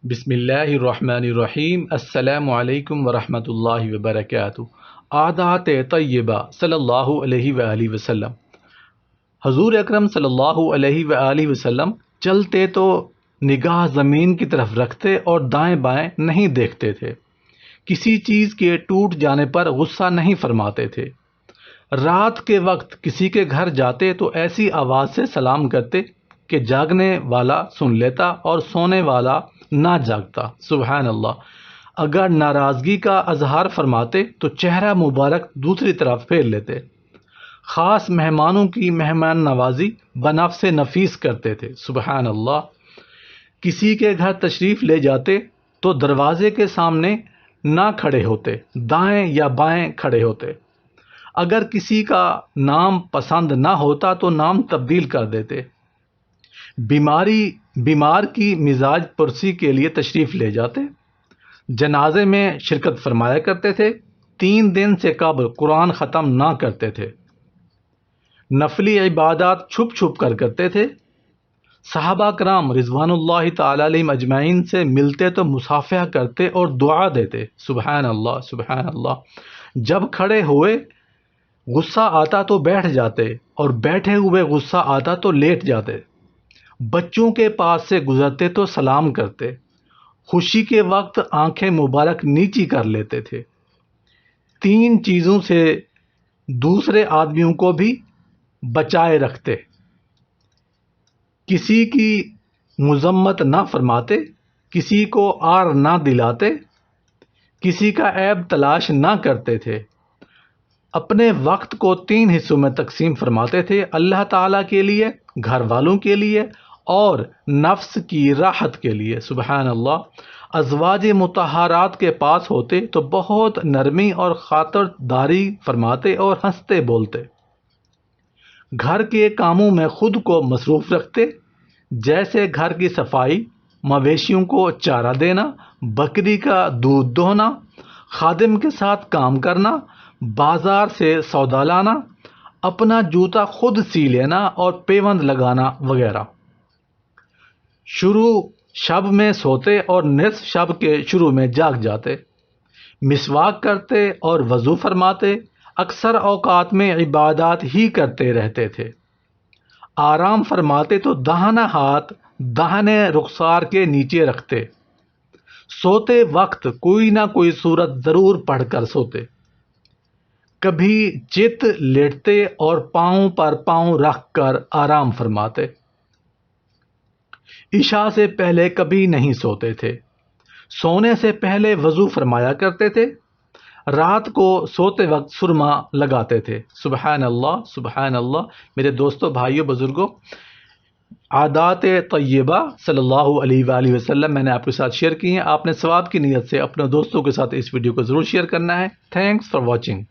بسم اللہ الرحمن الرحیم۔ السلام علیکم ورحمۃ اللہ وبرکاتہ۔ عادات طیبہ صلی اللہ علیہ وآلہ وسلم۔ حضور اکرم صلی اللہ علیہ وآلہ وسلم چلتے تو نگاہ زمین کی طرف رکھتے اور دائیں بائیں نہیں دیکھتے تھے۔ کسی چیز کے ٹوٹ جانے پر غصہ نہیں فرماتے تھے۔ رات کے وقت کسی کے گھر جاتے تو ایسی آواز سے سلام کرتے کہ جاگنے والا سن لیتا اور سونے والا نہ جاگتا۔ سبحان اللہ۔ اگر ناراضگی کا اظہار فرماتے تو چہرہ مبارک دوسری طرف پھیر لیتے۔ خاص مہمانوں کی مہمان نوازی بنفس نفیس کرتے تھے۔ سبحان اللہ۔ کسی کے گھر تشریف لے جاتے تو دروازے کے سامنے نہ کھڑے ہوتے، دائیں یا بائیں کھڑے ہوتے۔ اگر کسی کا نام پسند نہ ہوتا تو نام تبدیل کر دیتے۔ بیمار کی مزاج پرسی کے لیے تشریف لے جاتے۔ جنازے میں شرکت فرمایا کرتے تھے۔ 3 دن سے قبل قرآن ختم نہ کرتے تھے۔ نفلی عبادات چھپ چھپ کر کرتے تھے۔ صحابہ کرام رضوان اللہ تعالی علیہم اجمعین سے ملتے تو مصافحہ کرتے اور دعا دیتے۔ سبحان اللہ، سبحان اللہ۔ جب کھڑے ہوئے غصہ آتا تو بیٹھ جاتے اور بیٹھے ہوئے غصہ آتا تو لیٹ جاتے۔ بچوں کے پاس سے گزرتے تو سلام کرتے۔ خوشی کے وقت آنکھیں مبارک نیچی کر لیتے تھے۔ 3 چیزوں سے دوسرے آدمیوں کو بھی بچائے رکھتے۔ کسی کی مذمت نہ فرماتے، کسی کو آر نہ دلاتے، کسی کا عیب تلاش نہ کرتے تھے۔ اپنے وقت کو 3 حصوں میں تقسیم فرماتے تھے، اللہ تعالیٰ کے لیے، گھر والوں کے لیے اور نفس کی راحت کے لیے۔ سبحان اللہ۔ ازواج مطہرات کے پاس ہوتے تو بہت نرمی اور خاطر داری فرماتے اور ہنستے بولتے۔ گھر کے کاموں میں خود کو مصروف رکھتے، جیسے گھر کی صفائی، مویشیوں کو چارہ دینا، بکری کا دودھ دوہنا، خادم کے ساتھ کام کرنا، بازار سے سودا لانا، اپنا جوتا خود سی لینا اور پیوند لگانا وغیرہ۔ شروع شب میں سوتے اور نصف شب کے شروع میں جاگ جاتے۔ مسواک کرتے اور وضو فرماتے۔ اکثر اوقات میں عبادات ہی کرتے رہتے تھے۔ آرام فرماتے تو داہنا ہاتھ داہنے رخسار کے نیچے رکھتے۔ سوتے وقت کوئی نہ کوئی سورت ضرور پڑھ کر سوتے۔ کبھی چت لیٹتے اور پاؤں پر پاؤں رکھ کر آرام فرماتے۔ عشاء سے پہلے کبھی نہیں سوتے تھے۔ سونے سے پہلے وضو فرمایا کرتے تھے۔ رات کو سوتے وقت سرما لگاتے تھے۔ سبحان اللہ، سبحان اللہ۔ میرے دوستوں، بھائیوں، بزرگوں، عادات طیبہ صلی اللہ علیہ وآلہ وسلم میں نے آپ کے ساتھ شیئر کی ہیں۔ آپ نے ثواب کی نیت سے اپنے دوستوں کے ساتھ اس ویڈیو کو ضرور شیئر کرنا ہے۔ Thanks for watching.